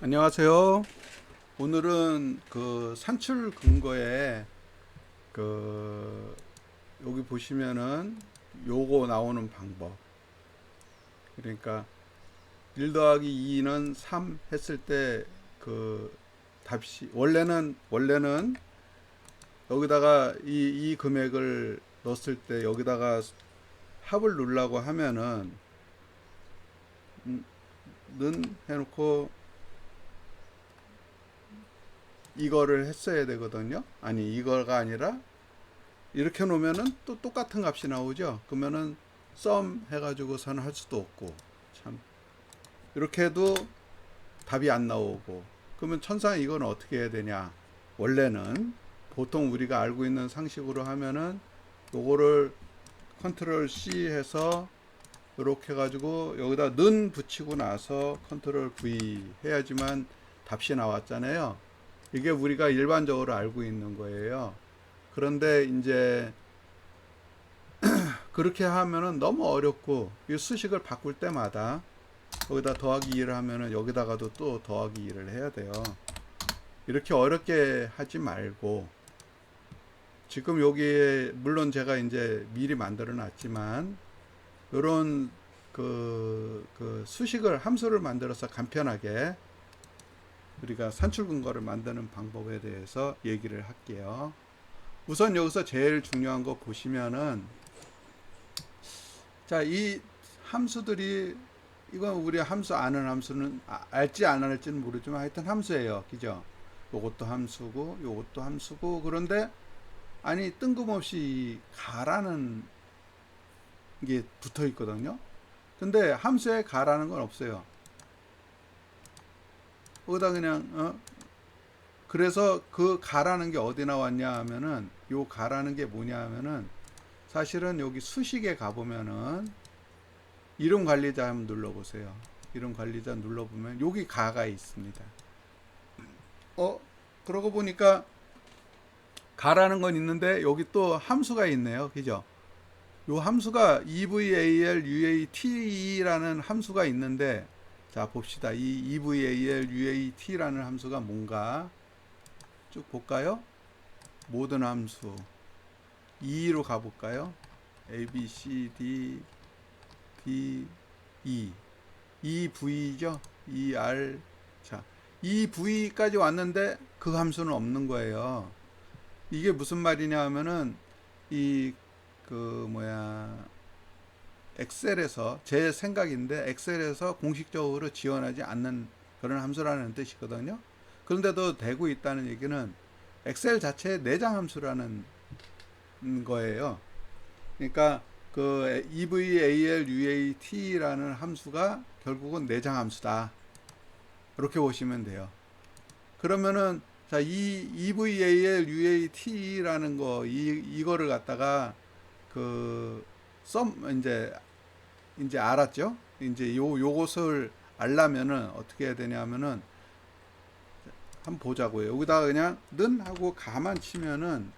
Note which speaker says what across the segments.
Speaker 1: 안녕하세요. 오늘은 그 산출 근거에 그 여기 보시면은 요거 나오는 방법. 그러니까 1 더하기 2는 3 했을 때 그 답시 원래는 여기다가 이 금액을 넣었을 때 여기다가 합을 누르려고 하면은 는 해놓고 이거를 했어야 되거든요. 아니 이거가 아니라 이렇게 놓으면은 또 똑같은 값이 나오죠. 그러면은 썸 해가지고선 할 수도 없고, 참 이렇게 해도 답이 안 나오고, 그러면 천상 이건 어떻게 해야 되냐? 원래는 보통 우리가 알고 있는 상식으로 하면은 요거를 컨트롤 C 해서 이렇게 해가지고 여기다 는 붙이고 나서 컨트롤 V 해야지만 답이 나왔잖아요. 이게 우리가 일반적으로 알고 있는 거예요. 그런데 이제 그렇게 하면은 너무 어렵고, 이 수식을 바꿀 때마다 여기다 더하기 2를 하면은 여기다가도 또 더하기 2를 해야 돼요. 이렇게 어렵게 하지 말고, 지금 여기에 물론 제가 이제 미리 만들어 놨지만 이런 그 수식을 함수를 만들어서 간편하게 우리가 산출 근거를 만드는 방법에 대해서 얘기를 할게요. 우선 여기서 제일 중요한 거 보시면은, 자, 이 함수들이, 이건 우리 함수 아는 함수는 알지 안 알지는 모르지만 하여튼 함수예요. 그죠? 요것도 함수고 요것도 함수고. 그런데 아니 뜬금없이 이 가라는 게 붙어 있거든요. 근데 함수에 가라는 건 없어요. 거기다 그냥 그래서 그 가라는 게 어디 나왔냐 하면은, 요 가라는 게 뭐냐 하면은 사실은 여기 수식에 가보면은 이름 관리자 한번 눌러보세요. 이름 관리자 눌러보면 여기 가가 있습니다. 그러고 보니까 가라는 건 있는데 여기 또 함수가 있네요. 그죠? 요 함수가 eval uat라는 함수가 있는데, 자 봅시다. 이 eval uat라는 함수가 뭔가 쭉 볼까요? 모든 함수 2로 가볼까요? a b c d d e v죠. er. 자, 이 v까지 왔는데 그 함수는 없는 거예요. 이게 무슨 말이냐 하면은 이 그 뭐야 엑셀에서, 제 생각인데 엑셀에서 공식적으로 지원하지 않는 그런 함수라는 뜻이거든요. 그런데도 되고 있다는 얘기는 엑셀 자체의 내장 함수라는 거예요. 그러니까 그 evaluat라는 함수가 결국은 내장 함수다. 이렇게 보시면 돼요. 그러면은 자, 이 evaluat라는 거, 이거를 갖다가 그 이제 알았죠? 이제 요것을 알려면은 어떻게 해야 되냐면은 한번 보자고요. 여기다가 그냥 는 하고 가만 치면은,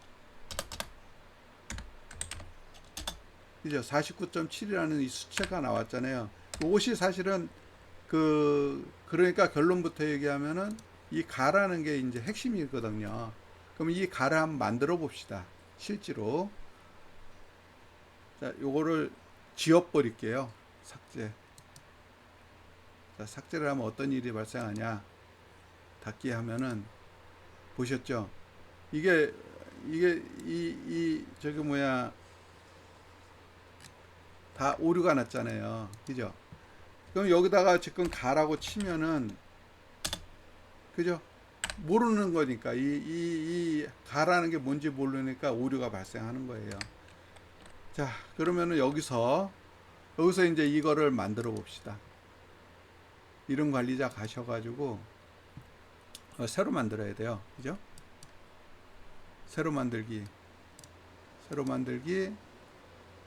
Speaker 1: 그죠? 49.7이라는 이 수치가 나왔잖아요. 이것이 사실은 그러니까 결론부터 얘기하면은 이 가라는 게 이제 핵심이거든요. 그럼 이 가를 한번 만들어 봅시다. 실제로. 자, 요거를 지워 버릴게요. 삭제. 자, 삭제를 하면 어떤 일이 발생하냐? 닫기 하면은 보셨죠? 이게 저기 뭐야, 다 오류가 났잖아요. 그죠? 그럼 여기다가 지금 가라고 치면은, 그죠? 모르는 거니까 이 가라는 게 뭔지 모르니까 오류가 발생하는 거예요. 자, 그러면은 여기서 이제 이거를 만들어 봅시다. 이름 관리자 가셔가지고 새로 만들어야 돼요. 그죠? 새로 만들기.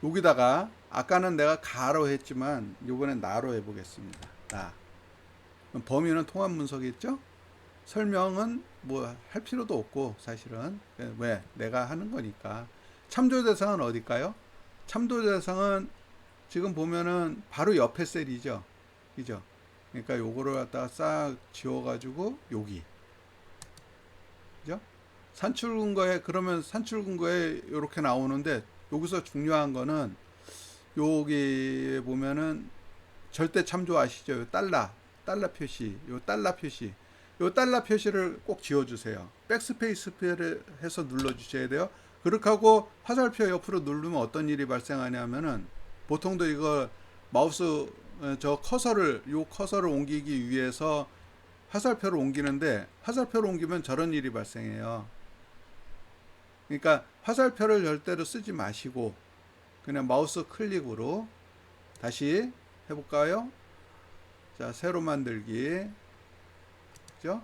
Speaker 1: 여기다가 아까는 내가 가로 했지만 이번엔 나로 해보겠습니다. 나. 그럼 범위는 통합 문서겠죠? 설명은 뭐 할 필요도 없고, 사실은 왜 내가 하는 거니까. 참조 대상은 어딜까요? 참조 대상은 지금 보면은 바로 옆에 셀이죠. 그죠? 그러니까 요거를 갖다가 싹 지워가지고 여기, 그죠? 산출 근거에, 그러면 산출 근거에 이렇게 나오는데, 여기서 중요한 거는 여기 보면은 절대 참조 아시죠? 요 달러 표시, 요 달러 표시를 꼭 지워주세요. 백스페이스를 해서 눌러주셔야 돼요. 그렇게 하고 화살표 옆으로 누르면 어떤 일이 발생하냐면은, 보통도 이거 마우스 저 커서를 옮기기 위해서 화살표를 옮기는데, 화살표를 옮기면 저런 일이 발생해요. 그러니까 화살표를 절대로 쓰지 마시고 그냥 마우스 클릭으로 다시 해볼까요? 자, 새로 만들기, 그죠?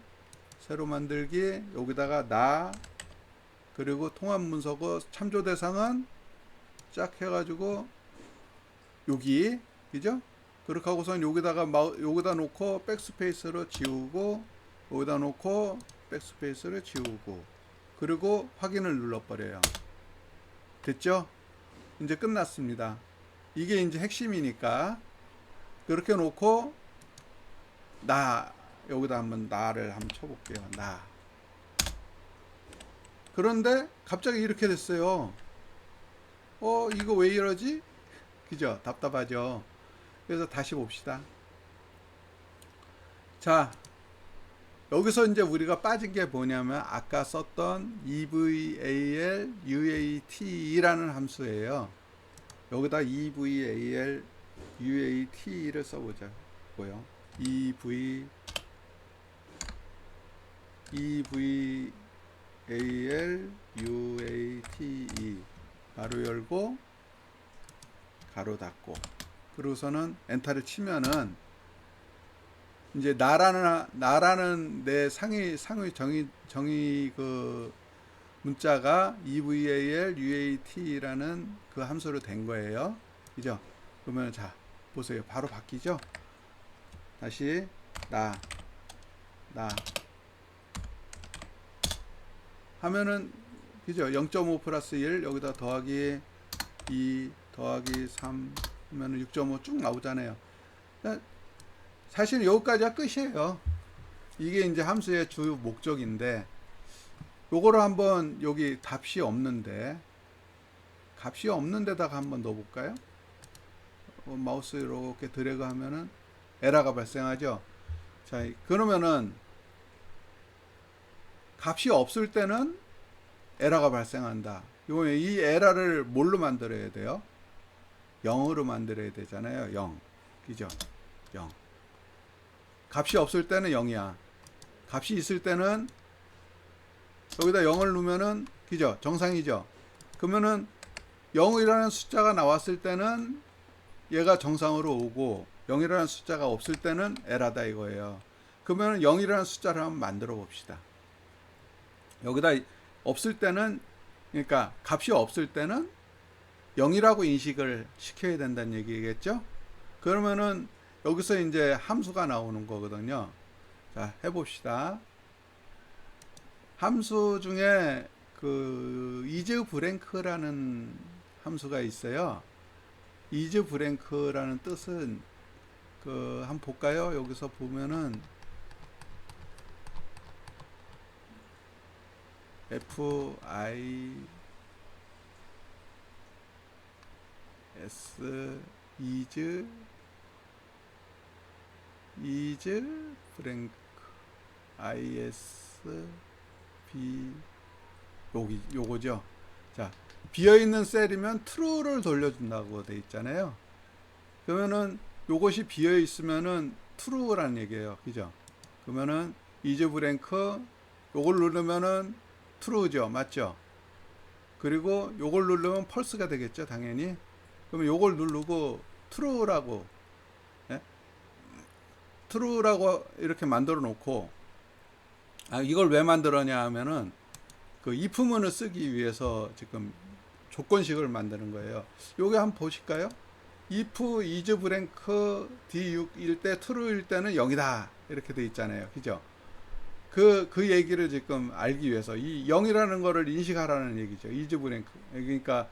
Speaker 1: 새로 만들기, 여기다가 나, 그리고 통합 문서고 참조 대상은 쫙 해가지고 여기, 그죠? 그렇게 하고선 여기다 놓고 백스페이스로 지우고, 여기다 놓고 백스페이스를 지우고, 그리고 확인을 눌러버려요. 됐죠? 이제 끝났습니다. 이게 이제 핵심이니까. 그렇게 놓고 여기다 한번 나를 한번 쳐볼게요. 그런데 갑자기 이렇게 됐어요. 이거 왜 이러지? 그죠? 답답하죠? 그래서 다시 봅시다. 자, 여기서 이제 우리가 빠진 게 뭐냐면 아까 썼던 eval uat라는 함수예요. 여기다 eval uat를 써보자고요. eval uate 가로 열고 가로 닫고, 그리고서는 엔터를 치면은 이제 나라는 내 상위 정의 그 문자가 eval uat라는 그 함수로 된 거예요. 그죠? 그러면 자, 보세요. 바로 바뀌죠? 다시 나 하면은, 그죠? 0.5 플러스 1 여기다 더하기 2 더하기 3 하면은 6.5 쭉 나오잖아요. 사실 여기까지가 끝이에요. 이게 이제 함수의 주 목적인데, 요거를 한번 여기 값이 없는데다가 한번 넣어볼까요? 마우스 이렇게 드래그 하면은 에러가 발생하죠. 자, 그러면은 값이 없을 때는 에러가 발생한다. 이 에러를 뭘로 만들어야 돼요? 0으로 만들어야 되잖아요. 0. 그죠? 0. 값이 없을 때는 0이야. 값이 있을 때는 여기다 0을 넣으면은, 그죠? 정상이죠? 그러면은 0이라는 숫자가 나왔을 때는 얘가 정상으로 오고, 0이라는 숫자가 없을 때는 에러다 이거예요. 그러면 0이라는 숫자를 한번 만들어 봅시다. 여기다 없을 때는, 그러니까 값이 없을 때는 0이라고 인식을 시켜야 된다는 얘기겠죠? 그러면은 여기서 이제 함수가 나오는 거거든요. 자, 해봅시다. 함수 중에 그 이즈 브랭크라는 함수가 있어요. 이즈 브랭크라는 뜻은 한번 볼까요? 여기서 보면은 FIS is 브랭크 ISB 요거죠. 자, 비어있는 셀이면 true를 돌려준다고 돼 있잖아요. 그러면은 요것이 비어있으면은 true라는 얘기예요. 그죠? 그러면은 is 브랭크 요걸 누르면은 true죠. 맞죠? 그리고 요걸 누르면 false가 되겠죠. 당연히. 그러면 요걸 누르고 true라고 이렇게 만들어 놓고, 이걸 왜 만들었냐 하면은 그 if문을 쓰기 위해서 지금 조건식을 만드는 거예요. 요게 한번 보실까요? if is blank d6일 때 true일 때는 0이다 이렇게 돼 있잖아요. 그죠? 그 얘기를 지금 알기 위해서 이 0이라는 거를 인식하라는 얘기죠. is blank. 그러니까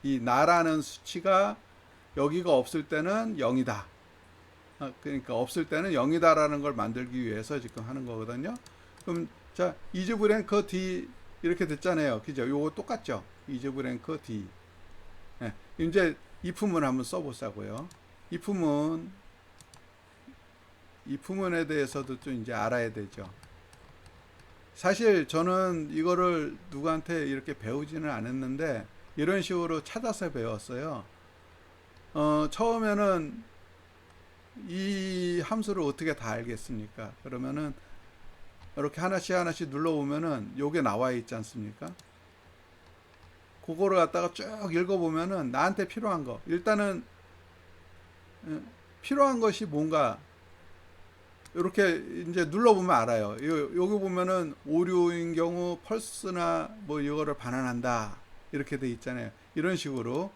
Speaker 1: 나라는 수치가 여기가 없을 때는 0이다. 그러니까 없을 때는 0이다라는 걸 만들기 위해서 지금 하는 거거든요. 그럼 자, 이즈브랭크 D 이렇게 됐잖아요. 그죠? 요거 똑같죠? 이즈브랭크 D. 예, 이제 if문 한번 써보자고요. if문에 대해서도 좀 이제 알아야 되죠. 사실 저는 이거를 누구한테 이렇게 배우지는 않았는데 이런 식으로 찾아서 배웠어요. 처음에는 이 함수를 어떻게 다 알겠습니까? 그러면은 이렇게 하나씩 하나씩 눌러보면은 요게 나와 있지 않습니까? 그거를 갖다가 쭉 읽어보면은 나한테 필요한 거, 일단은 필요한 것이 뭔가 이렇게 이제 눌러보면 알아요. 여기 보면은 오류인 경우 펄스나 뭐 이거를 반환한다 이렇게 돼 있잖아요. 이런 식으로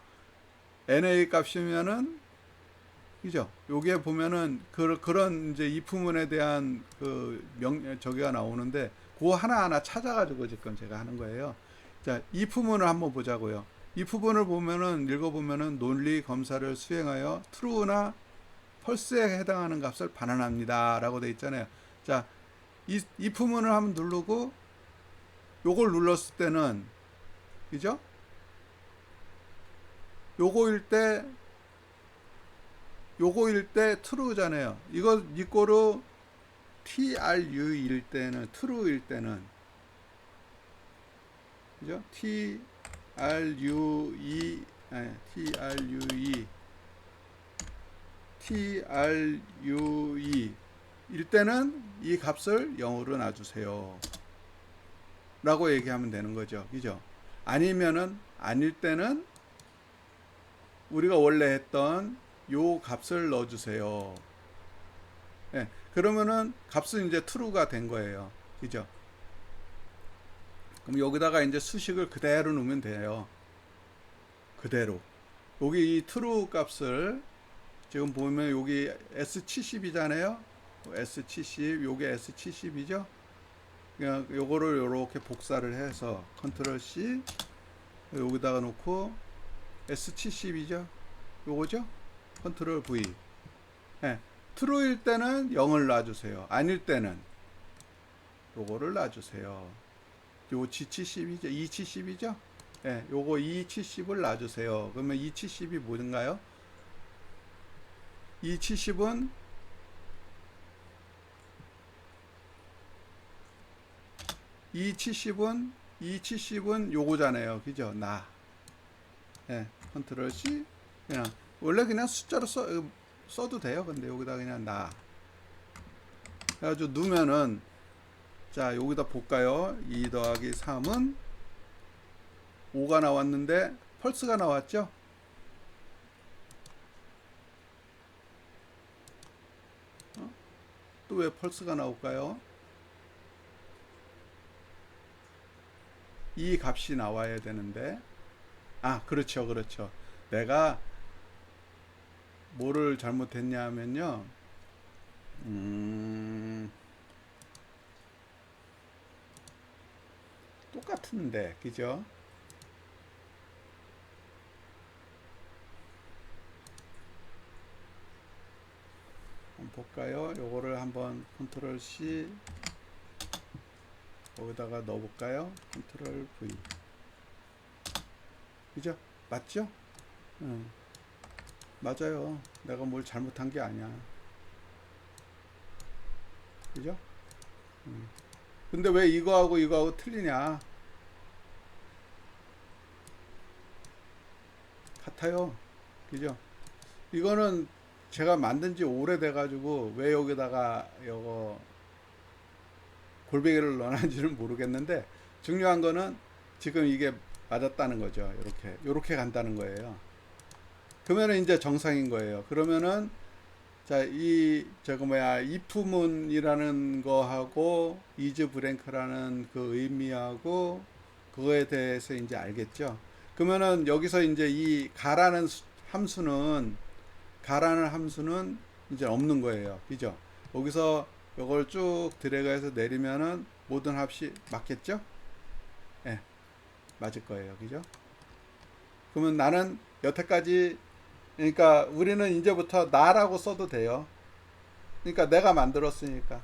Speaker 1: NA 값이면은 그죠? 요게 보면은 그런 이제 if문에 대한 저기가 나오는데 그거 하나하나 찾아가지고 지금 제가 하는 거예요. 자, if문을 한번 보자고요. if문을 보면은 읽어보면은 논리 검사를 수행하여 true나 펄스에 해당하는 값을 반환합니다 라고 돼 있잖아요. 자, if문을 한번 누르고 요걸 눌렀을 때는 그죠? 요거일 때 true잖아요. 이거로 tru일 때는 그죠? true 일 때는 이 값을 0으로 놔주세요 라고 얘기하면 되는 거죠. 그죠? 아닐 때는 우리가 원래 했던 요 값을 넣어주세요. 네, 그러면은 값은 이제 true가 된 거예요. 그죠? 그럼 여기다가 이제 수식을 그대로 넣으면 돼요. 그대로. 여기 이 true 값을 지금 보면 여기 S70이잖아요. S70, 요게 S70이죠. 그냥 요거를 요렇게 복사를 해서 컨트롤 C 여기다가 놓고 S70이죠. 요거죠. 컨트롤 V. 네. true일 때는 0을 놔주세요. 아닐 때는 요거를 놔주세요. 요 G70이죠. E70이죠. 네. 요거 E70을 놔주세요. 그러면 E70이 뭔가요? E70은 E70은 요거잖아요. 그죠? 예, 컨트롤 C. 그냥, 원래 그냥 숫자로 써도 돼요. 근데 여기다 그냥 그래가지고 넣으면은, 자, 여기다 볼까요? 2 더하기 3은 5가 나왔는데, 펄스가 나왔죠? 또 왜 펄스가 나올까요? 이 값이 나와야 되는데, 그렇죠. 내가 뭐를 잘못했냐 하면요. 똑같은데, 그죠? 한번 볼까요? 요거를 한번 컨트롤 C 여기다가 넣어볼까요? 컨트롤 V. 그죠? 맞죠? 맞아요. 내가 뭘 잘못한 게 아니야. 그죠? 근데 왜 이거하고 틀리냐? 같아요. 그죠? 이거는 제가 만든 지 오래돼가지고 왜 여기다가 이거 골뱅이를 넣어놨는지는 모르겠는데 중요한 거는 지금 이게 맞았다는 거죠. 요렇게 간다는 거예요. 그러면은 이제 정상인 거예요. 그러면은 자, if문이라는 거하고 isBlank라는 그 의미하고 그거에 대해서 이제 알겠죠. 그러면은 여기서 이제 이 가라는 함수는 이제 없는 거예요. 그죠? 여기서 이걸 쭉 드래그해서 내리면은 모든 합이 맞겠죠? 예, 맞을 거예요. 그죠? 그러면 나는 여태까지 그러니까 우리는 이제부터 나라고 써도 돼요. 그러니까 내가 만들었으니까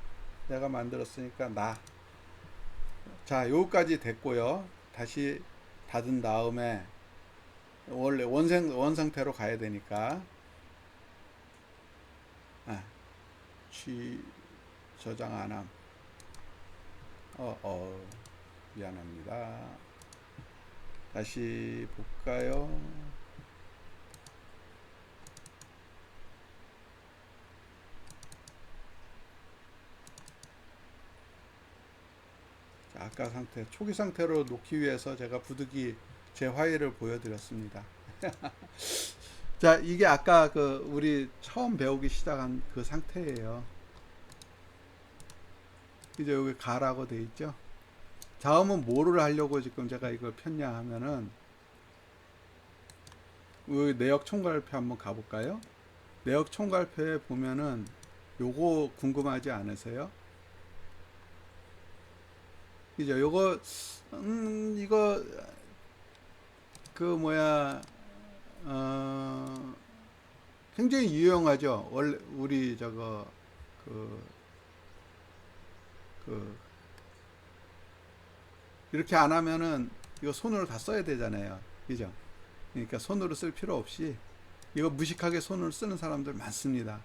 Speaker 1: 자, 요까지 됐고요. 다시 닫은 다음에 원래 원 상태로 가야 되니까 아, 저장 안함. 미안합니다. 다시 볼까요? 자, 아까 상태, 초기 상태로 놓기 위해서 제가 부득이 제 파일을 보여드렸습니다. 자, 이게 아까 우리 처음 배우기 시작한 그 상태예요. 이제 여기 가라고 돼 있죠. 다음은 뭐를 하려고 지금 제가 이걸 폈냐 하면은 여기 내역 총괄표 한번 가볼까요? 내역 총괄표에 보면은 요거 궁금하지 않으세요? 그죠? 요거 이거 굉장히 유용하죠. 원래 우리 그, 그 이렇게 안 하면은 이거 손으로 다 써야 되잖아요. 그죠? 그러니까 손으로 쓸 필요 없이 이거 무식하게 손으로 쓰는 사람들 많습니다.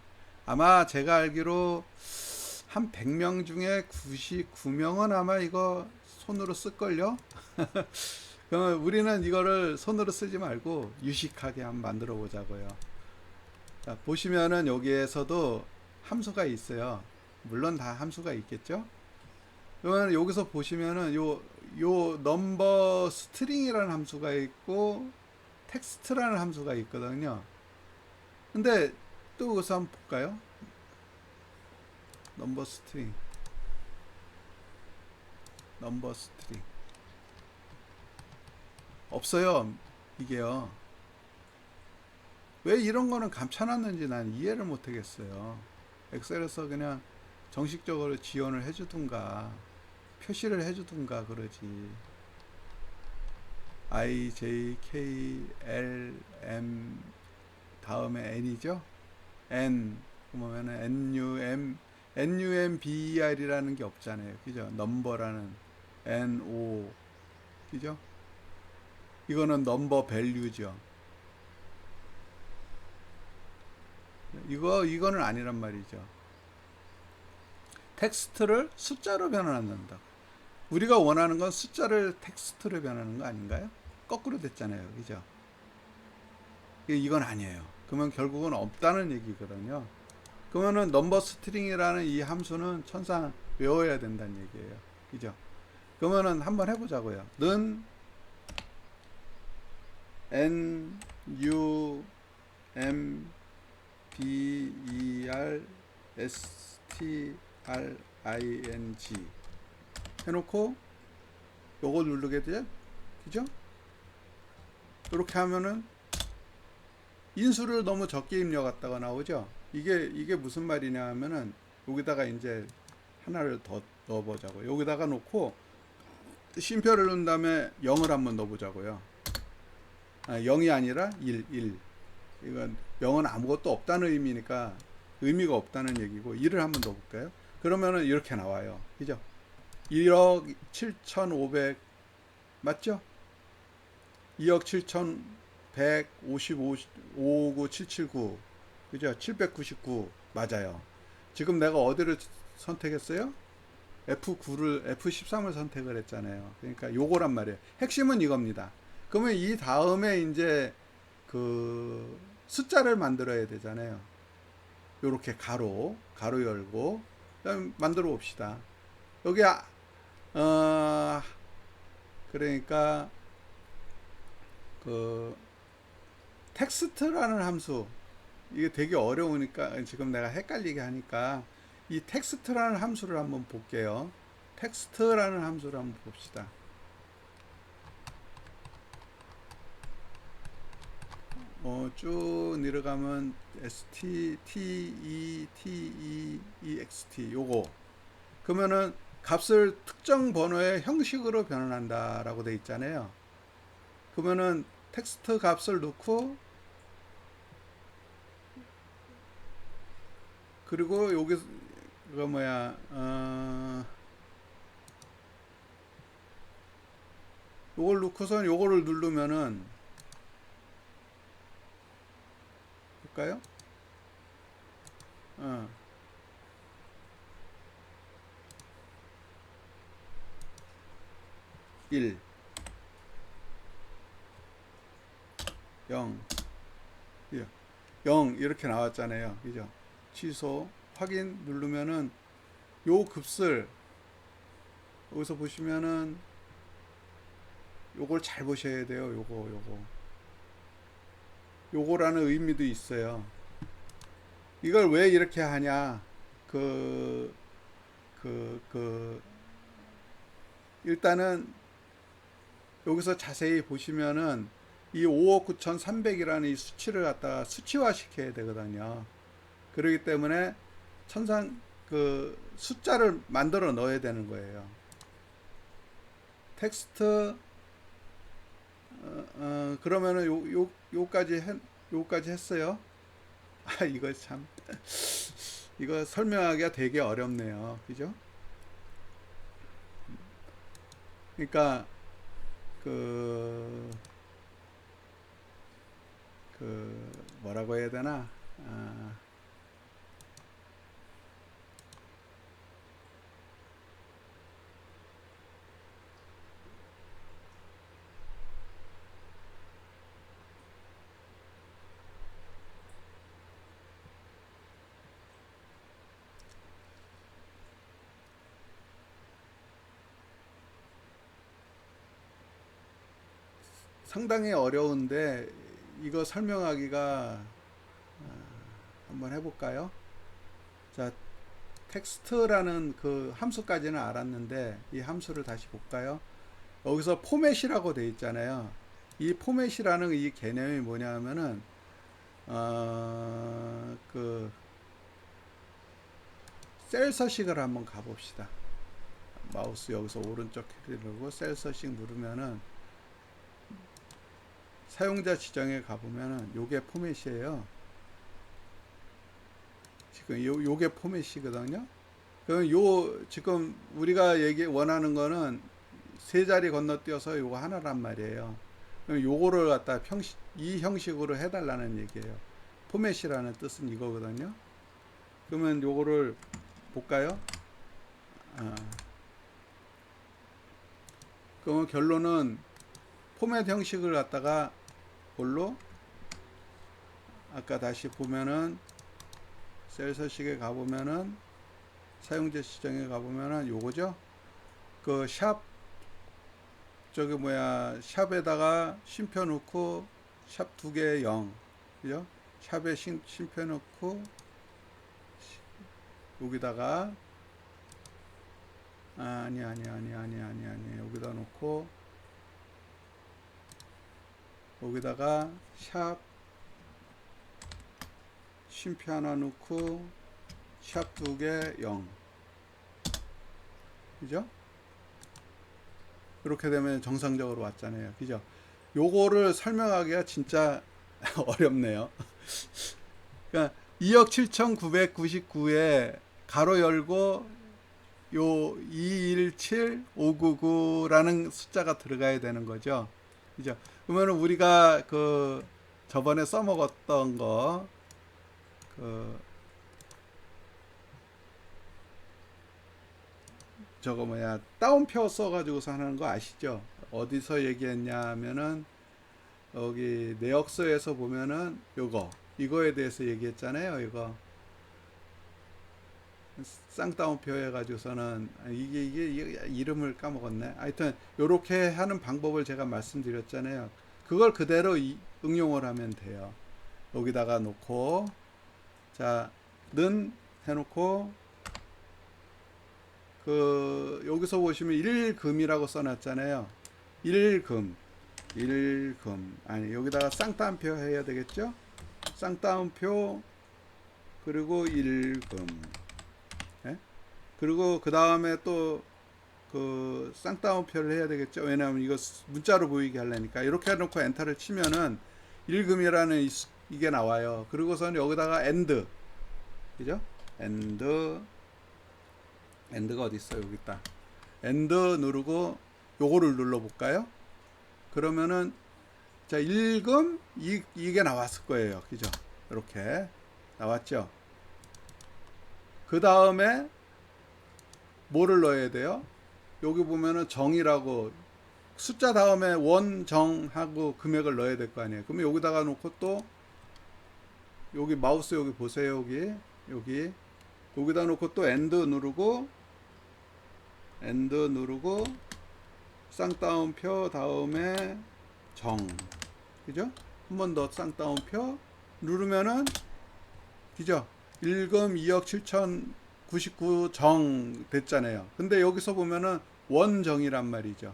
Speaker 1: 아마 제가 알기로 한 100명 중에 99명은 아마 이거 손으로 쓸걸요? 그러면 우리는 이거를 손으로 쓰지 말고 유식하게 한번 만들어 보자고요. 자, 보시면은 여기에서도 함수가 있어요. 물론 다 함수가 있겠죠? 그러면 여기서 보시면은 요 넘버 스트링이라는 함수가 있고 텍스트라는 함수가 있거든요. 근데 또 여기서 한번 볼까요? 넘버 스트링 없어요. 이게요. 왜 이런 거는 감춰놨는지 난 이해를 못 하겠어요. 엑셀에서 그냥 정식적으로 지원을 해주든가 표시를 해주든가 그러지. I, J, K, L, M 다음에 N이죠? N 보면은 NUMBER이라는 게 없잖아요. 그죠? 넘버라는 NO 그죠? 이거는 넘버 밸류죠. 이거는 아니란 말이죠. 텍스트를 숫자로 변환한다. 우리가 원하는 건 숫자를 텍스트로 변하는 거 아닌가요? 거꾸로 됐잖아요. 그죠? 이건 아니에요. 그러면 결국은 없다는 얘기거든요. 그러면은 넘버 스트링이라는 이 함수는 천상 외워야 된다는 얘기예요. 그죠? 그러면은 한번 해보자고요. 는 N U M B E R S T R I N G 해놓고 요거 누르게 돼. 그죠? 이렇게 하면은 인수를 너무 적게 입력했다가 나오죠. 이게 무슨 말이냐 하면은 여기다가 이제 하나를 더 넣어보자고. 여기다가 놓고 쉼표를 넣은 다음에 0을 한번 넣어보자고요. 0이 아니라 1. 이건 0은 아무것도 없다는 의미니까 의미가 없다는 얘기고 1을 한번 넣어볼까요? 그러면은 이렇게 나와요. 그죠? 1억 7,500 맞죠? 2억 7,155,779 그죠? 799 맞아요. 지금 내가 어디를 선택했어요? F13을 선택을 했잖아요. 그러니까 요거란 말이에요. 핵심은 이겁니다. 그러면 이 다음에 이제 그 숫자를 만들어야 되잖아요. 요렇게 가로 열고 그다음 만들어 봅시다. 여기 그러니까 그 텍스트라는 함수 이게 되게 어려우니까 지금 내가 헷갈리게 하니까 이 텍스트라는 함수를 한번 볼게요. 텍스트라는 함수를 한번 봅시다. 쭉 내려가면 STTETEXT 요거 그러면은 값을 특정 번호의 형식으로 변환한다 라고 돼 있잖아요. 그러면은 텍스트 값을 넣고 그리고 여기 그 뭐야 요걸 놓고선 요거를 누르면은 볼까요? 1 0 0 이렇게 나왔잖아요. 그죠? 취소 확인 누르면은 요 급을 여기서 보시면은 요걸 잘 보셔야 돼요. 요거라는 의미도 있어요. 이걸 왜 이렇게 하냐? 일단은 여기서 자세히 보시면은 이 5억 9,300이라는 이 수치를 갖다가 수치화 시켜야 되거든요. 그렇기 때문에 천상 그 숫자를 만들어 넣어야 되는 거예요. 텍스트 그러면은 요까지 했어요. 아 이거 참 이거 설명하기가 되게 어렵네요. 그죠? 그러니까 그 뭐라고 해야 되나? 상당히 어려운데 이거 설명하기가 한번 해볼까요? 자, 텍스트라는 그 함수까지는 알았는데 이 함수를 다시 볼까요? 여기서 포맷이라고 돼 있잖아요. 이 포맷이라는 이 개념이 뭐냐면은 그 셀 서식을 한번 가봅시다. 마우스 여기서 오른쪽 누르고 셀 서식 누르면은 사용자 지정에 가보면은 요게 포맷이에요. 지금 요게 포맷이거든요. 그럼 지금 우리가 원하는 거는 세 자리 건너뛰어서 요거 하나란 말이에요. 그럼 요거를 갖다 이 형식으로 해달라는 얘기예요. 포맷이라는 뜻은 이거거든요. 그러면 요거를 볼까요? 그러면 결론은 포맷 형식을 갖다가 뭘로 아까 다시 보면은 셀 서식에 가보면은 사용자 지정에 가보면은 요거죠. 그 저기 뭐야 샵에다가 쉼표 넣고 샵 두 개 0 그죠? 샵에 쉼표 넣고 여기다가 아니 여기다 놓고 여기다가 샵 쉼표 하나 넣고 샵 두 개 0 그죠? 이렇게 되면 정상적으로 왔잖아요. 그죠? 요거를 설명하기가 진짜 어렵네요. 그러니까 2억 7,999에 가로 열고 요 217599라는 숫자가 들어가야 되는 거죠. 그죠? 그러면 우리가 그 저번에 써먹었던 거 저거 뭐야 따옴표 써가지고서 하는 거 아시죠? 어디서 얘기했냐 하면은 여기 내역서에서 보면은 이거에 대해서 얘기했잖아요. 이거 쌍따옴표 해가지고서는 이게 이름을 까먹었네. 하여튼 요렇게 하는 방법을 제가 말씀드렸잖아요. 그걸 그대로 응용을 하면 돼요. 여기다가 놓고 는 해놓고 여기서 보시면 1금이라고 써놨잖아요. 1금 아니 여기다가 쌍따옴표 해야 되겠죠? 쌍따옴표 그리고 1금 그리고 그 다음에 또 그 쌍따옴표를 해야 되겠죠. 왜냐하면 이거 문자로 보이게 하려니까 이렇게 해놓고 엔터를 치면은 1금이라는 이게 나와요. 그리고선 여기다가 엔드 그죠? 엔드가 어디 있어? 여기 있다. 엔드 누르고 요거를 눌러 볼까요? 그러면은 자, 읽음 이게 나왔을 거예요. 그죠? 이렇게 나왔죠. 그 다음에 뭐를 넣어야 돼요? 여기 보면은 정이라고 숫자 다음에 원, 정하고 금액을 넣어야 될 거 아니에요. 그러면 여기다가 놓고 또 여기 마우스 여기 보세요. 여기다 놓고 또 엔드 누르고 쌍따옴표 다음에 정, 그죠? 한 번 더 쌍따옴표 누르면은 그죠? 일금 2억 7,099 정 됐잖아요. 근데 여기서 보면은 원정이란 말이죠.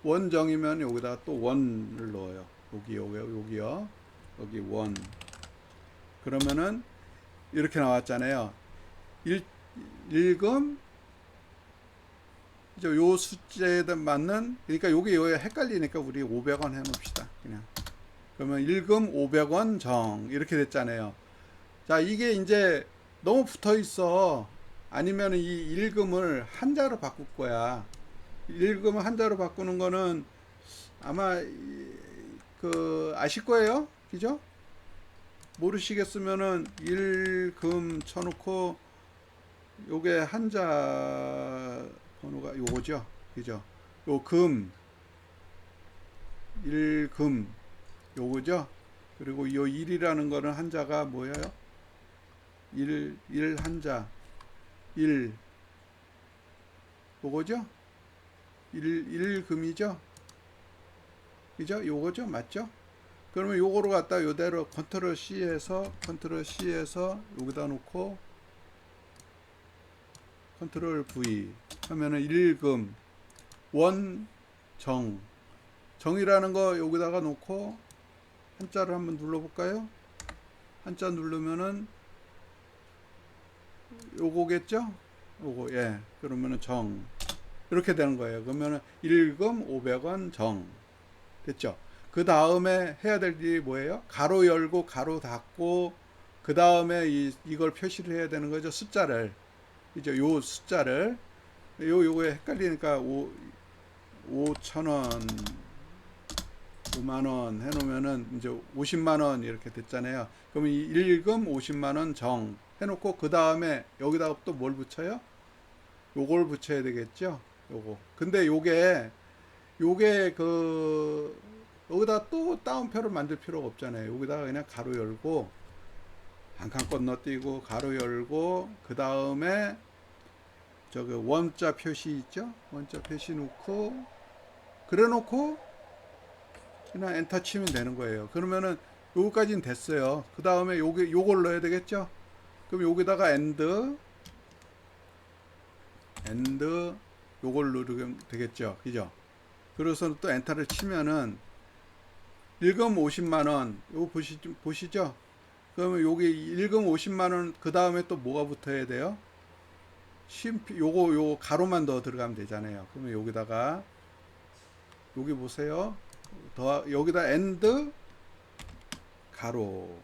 Speaker 1: 원정이면 여기다가 또 원을 넣어요. 여기요. 여기 원. 그러면은 이렇게 나왔잖아요. 일금 요 숫자에 맞는, 그러니까 여기 헷갈리니까 우리 500원 해놓읍시다. 그냥. 그러면 일금 500원 정 이렇게 됐잖아요. 자, 이게 이제 너무 붙어 있어. 아니면 이 일금을 한자로 바꿀 거야. 일금을 한자로 바꾸는 거는 아마 그 아실 거예요. 그죠? 모르시겠으면은 일금 쳐놓고 요게 한자 번호가 요거죠. 그죠? 요 금, 일금 요거죠. 그리고 요 일이라는 거는 한자가 뭐예요? 일 한자 요거죠? 일금이죠? 그죠? 요거죠? 맞죠? 그러면 요거로 갖다 요대로 컨트롤 C에서 여기다 놓고 컨트롤 V 하면은 일금 원 정이라는 거 여기다가 놓고 한자를 한번 눌러볼까요? 한자 누르면은 요거겠죠? 요거, 예. 그러면은 정 이렇게 되는 거예요. 그러면은 일금 500원 정 됐죠? 그 다음에 해야 될 일이 뭐예요? 가로 열고 가로 닫고 그 다음에 이걸 표시를 해야 되는 거죠. 숫자를, 이제 요 숫자를 요거에 헷갈리니까 5,000원 5만원 해놓으면은 이제 50만원 이렇게 됐잖아요. 그러면 이 일금 50만원 정 해놓고 그 다음에 여기다가 또 뭘 붙여요? 요걸 붙여야 되겠죠? 요거. 근데 요게 여기다 또 따옴표를 만들 필요가 없잖아요. 여기다가 그냥 가로 열고 한 칸 건너뛰고 가로 열고 그 다음에 저기 원자 표시 있죠? 원자 표시 놓고 그래 놓고 그냥 엔터 치면 되는 거예요. 그러면은 요거까지는 됐어요. 그 다음에 요걸 넣어야 되겠죠? 그럼 여기다가 엔드 요걸 누르면 되겠죠? 그죠? 그래서 또 엔터를 치면은 일금 50만원 요거 보시죠? 그러면 여기 일금 50만원 그 다음에 또 뭐가 붙어야 돼요? 요거 가로만 더 들어가면 되잖아요. 그러면 여기다가 여기 보세요. 여기다 엔드 가로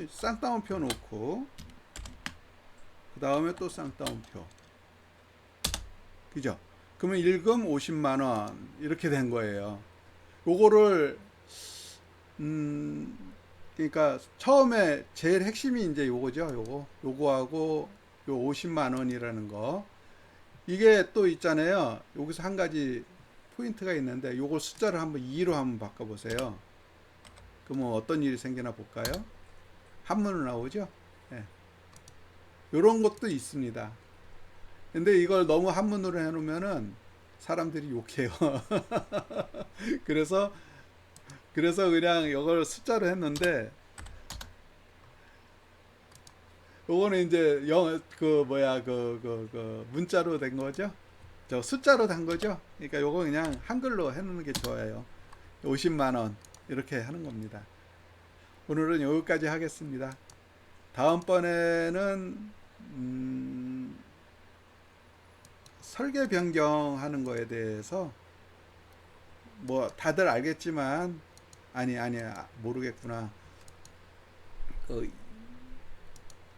Speaker 1: 쌍따옴표 놓고 그 다음에 또 쌍따옴표, 그죠? 그러면 일금 50만원 이렇게 된 거예요. 요거를 그러니까 처음에 제일 핵심이 이제 요거죠. 요거하고 요 50만원이라는 거, 이게 또 있잖아요. 여기서 한 가지 포인트가 있는데 요걸 숫자를 한번 2로 한번 바꿔보세요. 그러면 어떤 일이 생기나 볼까요? 한문으로 나오죠. 네. 요런 것도 있습니다. 근데 이걸 너무 한문으로 해놓으면은 사람들이 욕해요. 그래서 그냥 이걸 숫자로 했는데 요거는 이제 문자로 된 거죠. 저 숫자로 된 거죠. 그러니까 요거 그냥 한글로 해놓는 게 좋아요. 50만원 이렇게 하는 겁니다. 오늘은 여기까지 하겠습니다. 다음번에는 설계 변경하는 거에 대해서 뭐 다들 알겠지만 아니야 모르겠구나.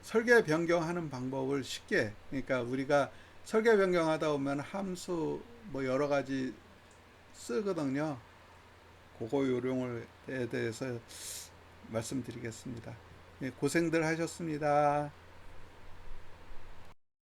Speaker 1: 설계 변경하는 방법을 쉽게, 그러니까 우리가 설계 변경하다 보면 함수 뭐 여러 가지 쓰거든요. 그거 요령에 대해서 말씀드리겠습니다. 예, 고생들 하셨습니다.